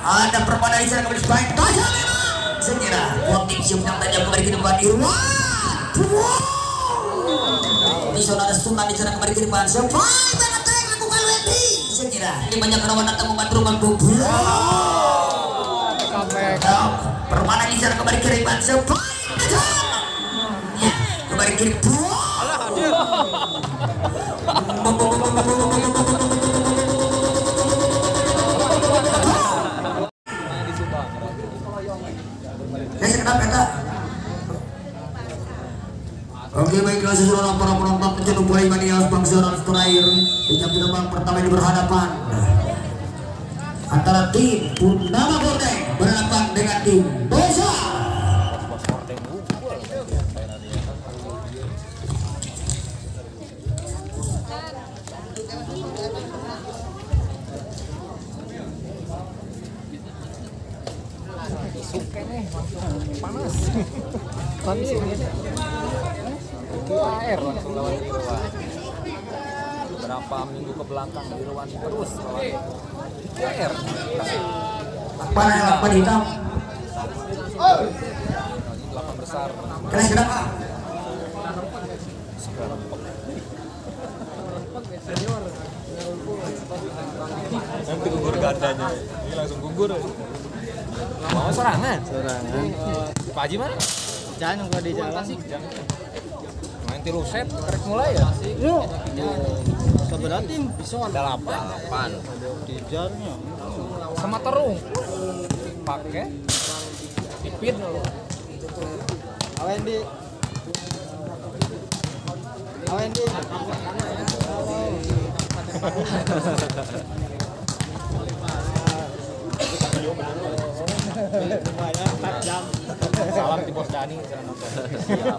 Ada permainan di sana kembali spike tajam memang. Sekira Kuating siap yang tajam kembali ke depan Irwan. Di sana ada Sultan di sana kembali ke depan. Spike banget lakukan Wendy. Sekira ini banyak lawan datang membantu rumah Bobo. Permainan di sana kembali ke depan. Spike tajam. Ya, kembali kiri. Oke, baiklah sesuai para penonton pencetak bola Mania Bangsa dan terakhir di jam terbang pertama ini berhadapan antara tim Purnama Gordeng berhadapan dengan tim Bosa. Panas. Panas ini. Air langsung lawan Irwan. Berapa minggu ke belakang Irwan terus lawan air. Apa yang lapan hitam? Lapan besar. Kelas berapa? Sekarang nanti gugur gandanya. Ini langsung gugur. Mau serangan? Serangan. Pak Haji mana? Jangan kalau di jalan. Main tilu set, kerek mulai ya? Iya. Sebenarnya tim bisa ada 8. Tijarnya. Sama terung. Pakai pipit dulu. Awendi. Awendi. Salam di Bos Dani. Siap.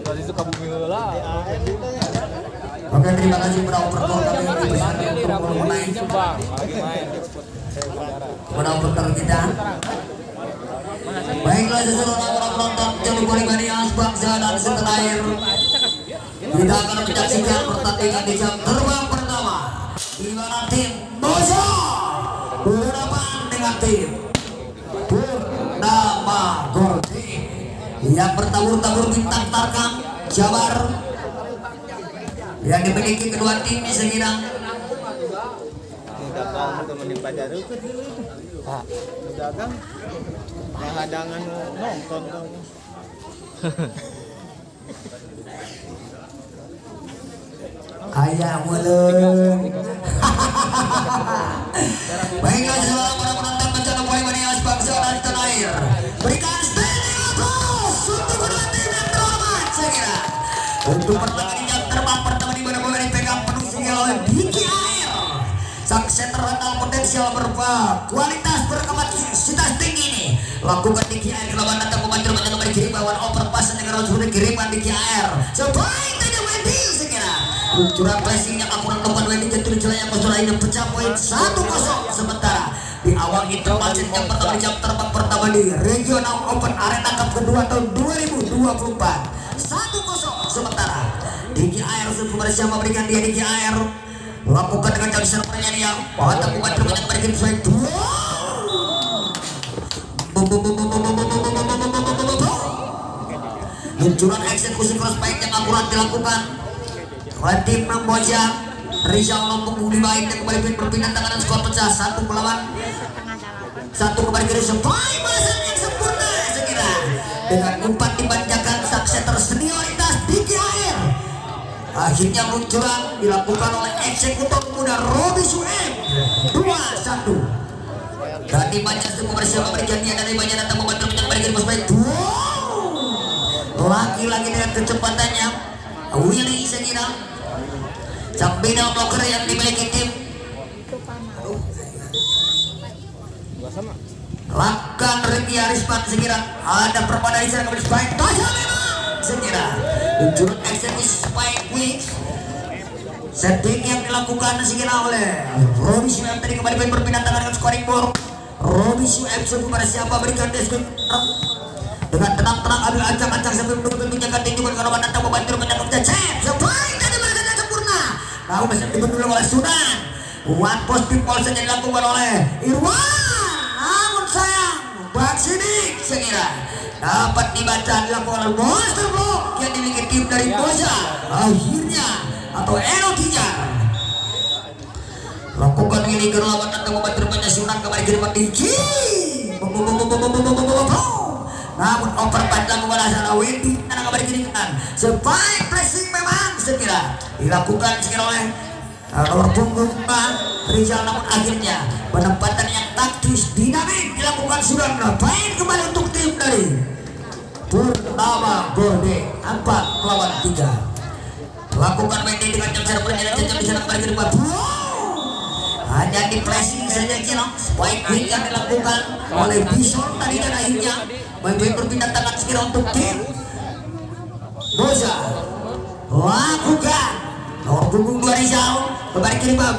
Tadi itu kabur lah. Oke, terima kasih pada operator kami main Subang lagi main pada operator kita. Baiklah seluruh para penonton jangan lupa Mania Bangsa dan setanah. Kita akan menyaksikan pertandingan di jam terbang pertama di mana tim Bosa berhadapan dengan tim Purnama Gordeng yang bertabur-tabur bintang Tarkam Jabar yang dimiliki kedua tim di Sekirang. Dagang hadangan nonton ayah mulun. Baiklah semua para penonton bencana bola Mania Bangsa dan tanah air. Berikan standing applause untuk kedua tim yang terhormat. Saya kira untuk pertandingan jam terbang pertama di mana bola dipegang penuh sehingga oleh Diki Air. Sang center rental potensial berupa kualitas berkapasitas tinggi ini. Lakukan Diki Air ke lawan datang pemain terbanyak kembali kiri bawaan overpass dengan sudah kiriman Diki Air. Sebaik tadi Wendy sekira. Curang flashingnya akurat tempat Wendy jatuh di celah yang kosong lainnya pecah poin 1-0 sementara di awal intermacet yang pertama di jam terbang pertama di Regional Open Arena Cup kedua tahun 2024 1-0 sementara Diki Air sudah bersama berikan dia Diki Air lakukan dengan jauh servernya dia pada pemain terbanyak berikan sesuai 2 luncuran eksekusi cross baik yang akurat dilakukan oleh tim Namboja Rizal Lombok Budi Baik dan kembali berpindah tangan skor pecah 1 melawan 1 kembali ke sesuai balasan yang sempurna sekira dengan umpan dipanjakan sakseter senioritas Diki Air akhirnya luncuran dilakukan oleh eksekutor muda Robi Suem 2-1 dan dibaca semua bersama berjanjian dari banyak datang membantu yang kembali ke sesuai lagi-lagi dengan kecepatannya Willy sekira Sampinal blocker yang dimiliki tim Lakan Ricky Arisman sekira ada perpaduan di sana kembali spike tajam memang sekira luncuran eksekusi spike wings setting yang dilakukan sekira oleh Robi Suem tadi kembali berpindah tangan dengan scoring board Robi Suem kepada siapa berikan deskripsi dengan tenang-tenang ambil ancang-ancang sambil menunggu tentunya kan tinggi berkarawan datang membantu menyangkut cecep Sunan. One post people saja dilakukan oleh Irwan. Namun sayang, Bang Sidik sekira dapat dibaca dilakukan oleh Monster Block yang dimiliki tim dari Boja. Akhirnya atau Eno Tijar lakukan ini ke lawan dan membantu banyak Sunan kembali ke depan tinggi. Namun overpass dilakukan asal Wendy dan kembali ke kanan. Sebaik pressing memang sekira dilakukan sekira oleh nomor punggung Rizal, namun akhirnya penempatan yang taktis dinamik dilakukan sudah baik kembali untuk tim dari Purnama Gorde 4 lawan 3. Lakukan Wendy dengan jam server dan jam di sana kembali ke depan. Hanya di flashing saja kira baik yang dilakukan oleh Bison tadi dan akhirnya baik berpindah tangan sekira untuk tim Boza. Lakukan nomor punggung 2 Rizal kembali ke depan.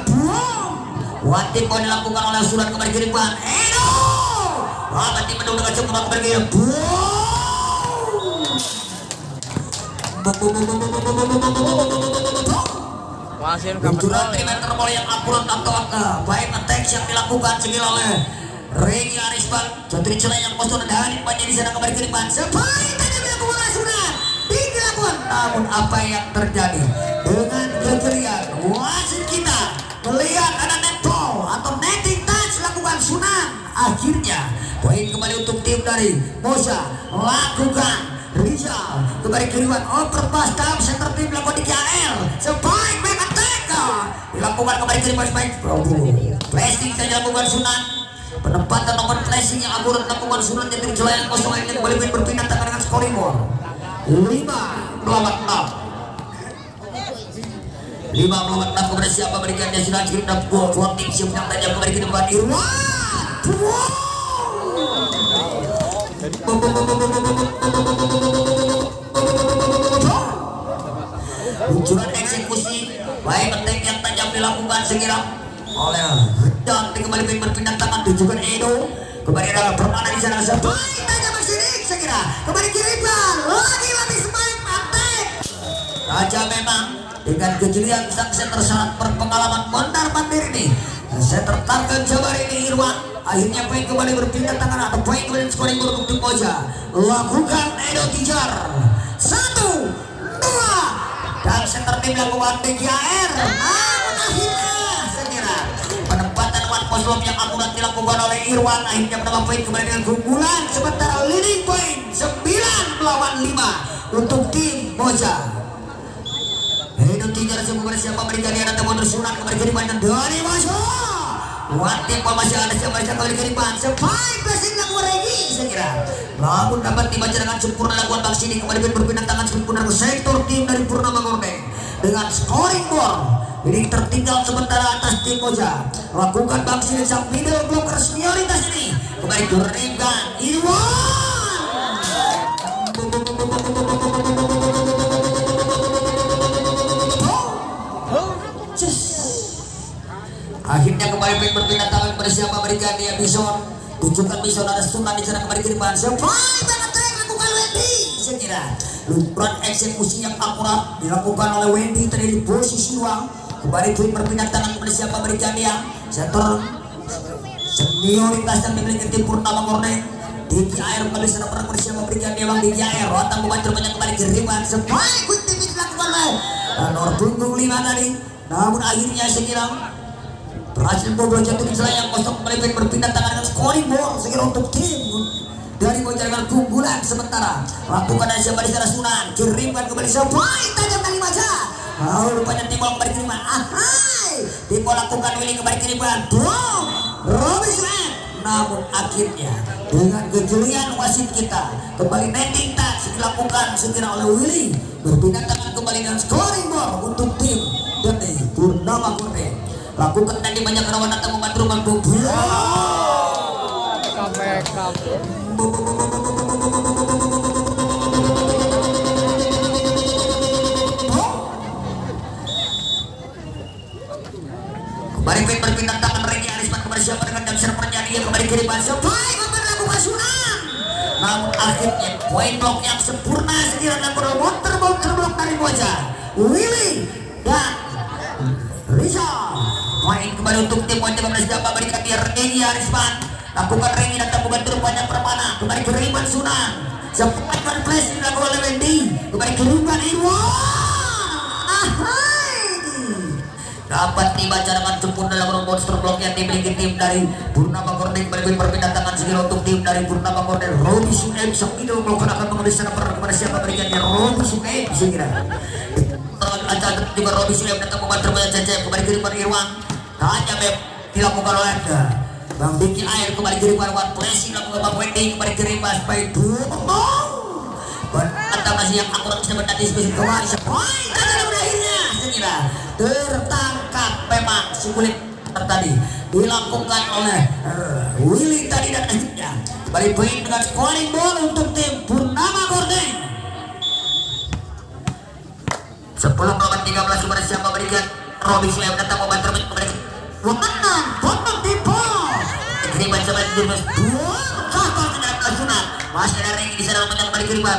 Watim kau dilakukan oleh Surat kembali ke depan. Edo Mati menunggu dengan cepat kembali ke depan. Luncuran 3 meter bola yang akurat atau baik attack yang dilakukan sekira oleh Regi Arisban. Jatuh celah yang kosong dan banyak di sana kembali ke depan. Sebaik saja dilakukan oleh Surat dilakukan. Namun apa yang terjadi dengan kejelian wasit kita melihat ada netball atau netting touch lakukan Sunan. Akhirnya poin kembali untuk tim dari Mosa. Lakukan Rizal kembali kiriman overpass dalam center tim dilakukan di KL. Sebaik back attack dilakukan kembali kiriman sebaik flashing saja dilakukan Sunan. Penempatan nomor flashing yang akurat dilakukan Sunan jadi celah yang kosong ini kembali berpindah tangan dengan scoring ball 5 melawan 6. 5 melawan 6 kepada siapa berikan dia sudah kirim dan gol floating siap yang tajam kembali ke depan Irwan. Luncuran eksekusi baik attack yang tajam dilakukan sekira oleh dan kembali berpindah tangan tujuan Edo kembali dalam permainan di sana sebaik tajam bersidik sekira kembali kiriman lagi sebaik attack raja memang dengan kejelian sang setter sangat berpengalaman mondar mandir ini. Setter target Jabar ini Irwan akhirnya poin kembali berpindah tangan atau poin kembali scoring untuk tim Boja. Lakukan Edo Tijar 1, 2 dan setter tim lakukan DGR. Namun akhirnya sekira penempatan one post lob yang akurat dilakukan oleh Irwan akhirnya menambah poin kembali dengan keunggulan sementara leading point 9 melawan 5 untuk tim Boja. Edo Tijar semua siapa berikan dia ada mundur Sunan kembali ke depan dan dari masuk. Watim masih ada siapa kembali ke depan sebaik pressing lakukan Regi sekira. Namun dapat dibaca dengan sempurna lakukan Bang Sini kembali berpindah tangan sempurna ke sektor tim dari Purnama Gorde dengan scoring ball. Ini tertinggal sementara atas tim Moja. Lakukan Bang Sini sang middle blocker senioritas ini kembali dirimkan Irwan. Akhirnya kembali berpindah tangan kepada siapa berikan dia Bison. Tunjukkan Bison ada Sunan di sana kembali ke depan. Sebaik banget lakukan Wendy sekira. Luncuran eksekusi yang akurat dilakukan oleh Wendy tadi di posisi uang. Kembali berpindah tangan kepada siapa berikan dia center senioritas yang dimiliki tim Purnama Gorde. Tinggi air kembali sana kepada siapa berikan dia Bang Tinggi air. Rotang membantu banyak kembali ke depan. Sebaik kunci dilakukan oleh nomor punggung 5 tadi. Namun akhirnya sekira berhasil bobol jatuh di celah yang kosong kembali berpindah tangan dengan scoring ball sekira untuk tim dari Boja dengan keunggulan sementara. Lakukan dan siapa di sana Sunan kirimkan kembali sebaik tajam kali baca. Lalu rupanya tim bola kembali kiriman. Tim bola lakukan Willy kembali kiriman. Boom Robinson. Namun akhirnya dengan kejelian wasit kita kembali netting touch dilakukan sekira oleh Willy berpindah tangan kembali dengan scoring ball untuk tim dari Purnama Gorde. Lakukan tadi banyak rawan datang membantu rumah bobo. Kembali berpindah tangan Regi Arisman kepada siapa dengan jam servernya dia kembali ke depan sebaik melakukan Sunan. Namun akhirnya poin blok yang sempurna sekira dan terblok dari Boja. Willy dan Rizal kembali untuk tim Wajah 15 Jamba berikan dia Regi Arisman. Lakukan Regi dan tabungan terbanyak permana. Kembali ke Riman Sunan. Sempat flash dilakukan oleh Wendy. Kembali ke Riman Irwan. Dapat dibaca dengan sempurna dalam monster blok yang dimiliki tim dari Purnama Gorden. Berpindah tangan segera untuk tim dari Purnama Gorden. Robi Suem sang itu melakukan akan mengambil sana kepada siapa berikannya Robi Suem segera. Acara juga Robi Suem datang membantu banyak cecep kembali ke Riman Irwan. Hanya dilakukan oleh Bang Diki Air kembali ke Riman Irwan. Flashing dilakukan Bang Wendy kembali ke Riman by atau masih yang akurat bisa berdiskusi kembali sepoin dan berakhirnya segera tertangkap memang si kulit tadi dilakukan oleh Willy tadi dan akhirnya kembali poin dengan scoring ball untuk tim Purnama Gorden 10 melawan 13 kepada siapa berikan Robi Suem datang membantu kembali Womenang Botol Tipo terima coba jurus kakak tidak kesunan masih ada Regi di sana menyerang kembali ke Riman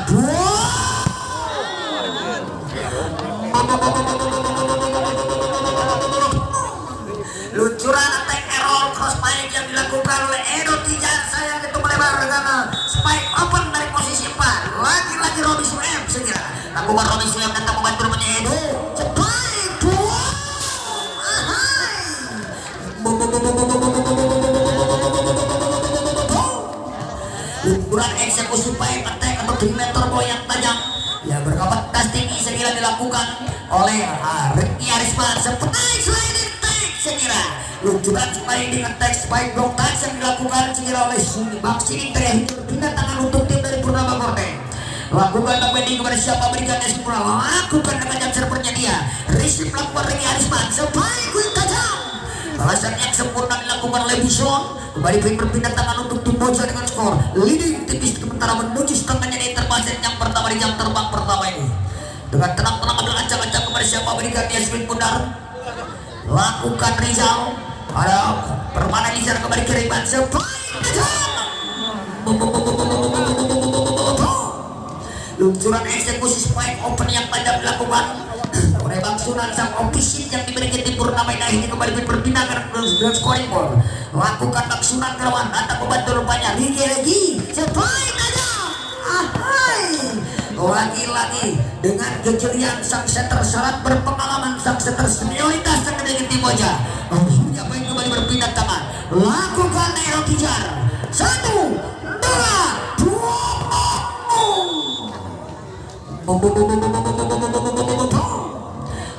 luncuran attack error cross spike yang dilakukan oleh Edo Tijan sayang itu melebar dengan spike open dari posisi 4 lagi-lagi Robi Suem segera lakukan Robi Suem datang membantu namanya Edo spike luncuran eksekusi spike attack atau terminator boy yang tajam yang berkapasitas tinggi segera dilakukan oleh Regi Arisman seperti sliding tag segera luncuran spike dengan tag spike block touch yang dilakukan segera oleh Bang Sining terakhir pindah tangan untuk tim dari Purnama Gorden lakukan Wendy kepada siapa berikan sempurna lakukan dengan jam servernya dia receive lakukan Regi Arisman spike quick tajam alasan yang sempurna dilakukan oleh Bison kembali berpindah tangan untuk tim Moja dengan skor leading tipis sementara menuju setengahnya di interbasen yang pertama di jam terbang pertama ini dengan tenang-tenang ambil ancang-ancang kepada siapa berikan dia Swing Bundar lakukan Rizal ada permainan Rizal kembali ke Riman luncuran eksekusi spike open yang tajam dilakukan oleh Bang Sunan sang ofisial yang dimiliki tim Purnama ini kembali berpindah ke scoring ball lakukan Bang Sunan Kerawan datang membantu rupanya Regi spike tajam lagi-lagi dengan kejelian sang setter syarat berpengalaman sang setter senioritas yang dimiliki tim Moja akhirnya poin kembali berpindah tangan lakukan Nero Tijar 1, 2, 3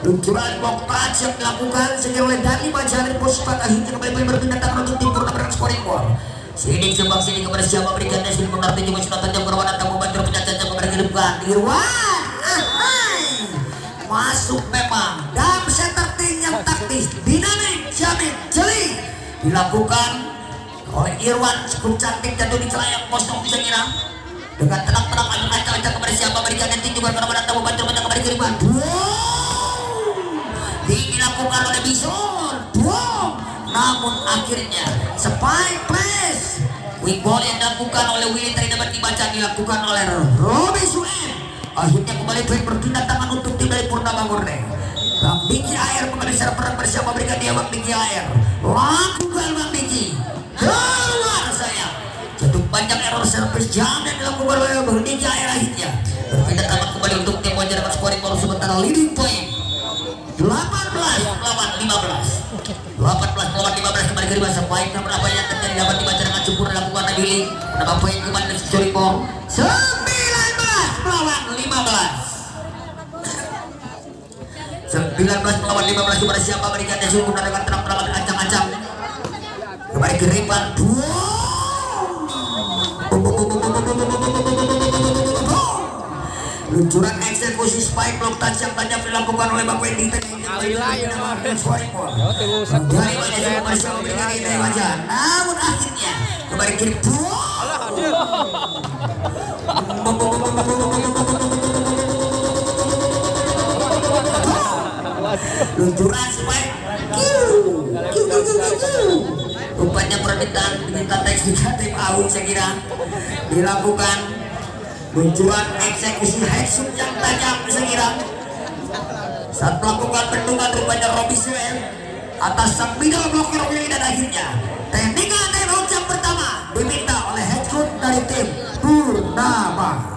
luncuran blok touch yang dilakukan segera oleh Dani Majari Puspat akhirnya kembali berpindah tangan untuk tim Purnama scoring ball Sidik sebang sini kepada siapa berikan dan sini benar tinggi masih tajam berwarna tamu bantu pencacat kepada kedepan Irwan masuk memang dalam center tim yang taktis dinamik jamin jeli dilakukan oleh Irwan cukup cantik jatuh di celah yang kosong bisa kira dengan tenang-tenang acak-acak kepada siapa berikan dan tinggi berwarna tamu bantu pencacat kepada kedepan dilakukan oleh Bison namun akhirnya spike press quick ball yang dilakukan oleh Willy tadi dapat dibaca dilakukan oleh Robi Suem akhirnya kembali berpindah tangan untuk tim dari Purnama Gorden Bang Diki Air kembali secara peran bersama berikan dia Bang Diki Air lakukan Bang Diki keluar sayang jatuh panjang error service jam dan dilakukan oleh Bang Diki Air akhirnya berpindah tangan kembali untuk tim Moja dapat scoring baru sementara leading point 18 lawan 15 kembali ke Riman sebaik nomor apa yang terjadi dapat dibaca dengan sempurna dilakukan Nabili menambah poin kembali dari scoring ball 19 lawan 15 kepada siapa berikan dan sempurna dengan terang-terang ancang-ancang kembali ke Riman luncuran eksekusi spike block touch yang banyak dilakukan oleh Bang Wendy tadi namun akhirnya kembali kiri luncuran spike rupanya permintaan diminta teks juga tim Awi saya kira dilakukan luncuran eksekusi headshot yang tajam saya kira saat melakukan bendungan rupanya Robi Suem atas sang middle blocker Willy, dan akhirnya teknikal time out yang pertama diminta oleh head coach dari tim Purnama.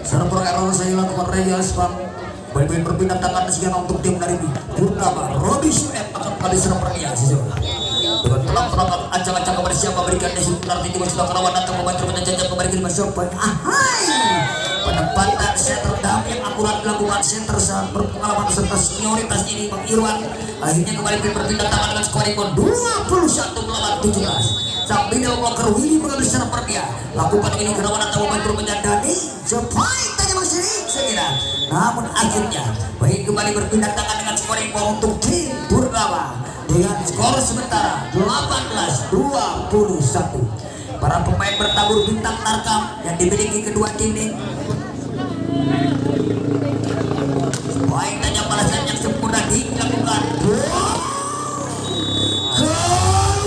Server error saya lakukan Reyes Bang. Baik berpindah tangan sekian untuk tim dari Purnama. Robi Sunet akan kembali servernya sejauh dengan pelang-pelangan ancang-ancang kepada siapa berikan desi nanti juga sudah kerawan datang membantu menjajah kembali ke siapa. Ahai penempatan center dam yang akurat dilakukan center saat berpengalaman serta senioritas ini Bang Irwan. Akhirnya kembali berpindah tangan dengan skor 21 melawan 17. Sang middle blocker Willy mengambil server dia. Lakukan ini kerawan atau membantu menjandani Jepai tanya masih sekira. Namun akhirnya baik kembali berpindah tangan dengan skor untuk tim Purnama dengan skor sementara 18-21. Para pemain bertabur bintang tarkam yang dimiliki kedua tim ini. Baik tanya balasan yang sempurna dilakukan. Keluar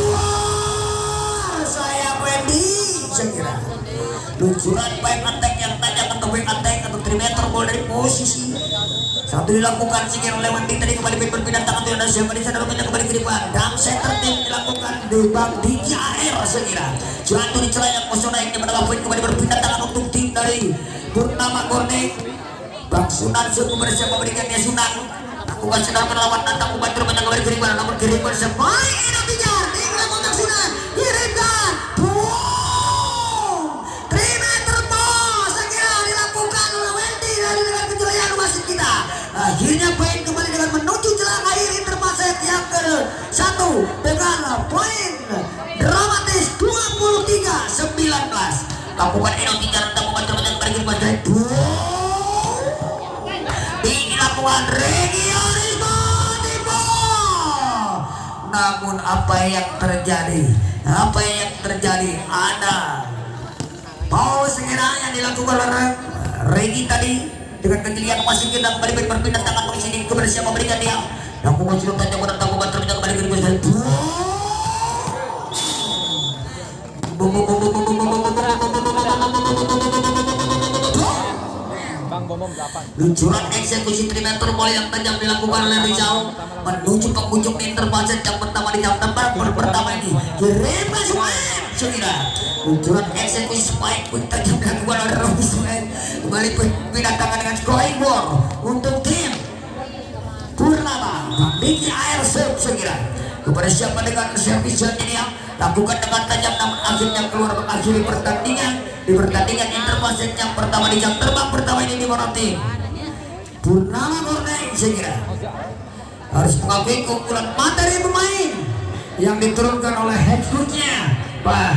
saya Wendy sekira. Luncuran baik attack yang tajam atau back attack atau 3 meter ball dari posisi satu dilakukan sekira oleh Wendy tadi kembali berpindah tangan dan siapa di sana rumahnya kembali ke depan. Dam center tim dilakukan di Bang Diki AR sekira. Jatuh di celah yang kosong yang mendapat poin kembali berpindah tangan untuk tim dari Purnama Gornek. Bang Sunan suku bersama berikannya Sunan. Lakukan sedang melawan datang membantu rumahnya kembali ke depan. Namun kirimkan sebaik ini kejar tinggal kontak Sunan kirimkan. Akhirnya poin kembali dengan menuju celah akhir interpaset yang ke-1 dengan poin dramatis 23-19. Lakukan Eno tinggal untuk membantu menjadi pada dilakukan regionalisme tipe. Namun apa yang terjadi? Apa yang terjadi? Ada Paul sekiranya dilakukan oleh Regi tadi dengan kejelian masih kita kembali berpindah tangan posisi ini kepada siapa berikan dia yang mengusul tanya pada tamu bantu kembali ke depan. Luncuran eksekusi 3 meter bola yang tajam dilakukan oleh Rizal menuju penghujung interpaset yang pertama di jam pertama ini. Kirimkan semua sekira. Luncuran eksekusi spike pun tajam dilakukan oleh Robi Sunet. Kembali pindah tangan dengan scoring board untuk tim Purnama. Diki air serve sekira kepada siapa dengan servis ini yang lakukan dengan tajam namun akhirnya keluar mengakhiri pertandingan. Di pertandingan interpaset yang pertama di jam terbang pertama ini dimana tim Purnama Gornek sekira harus mengakui keunggulan materi pemain yang diturunkan oleh head coach-nya Pak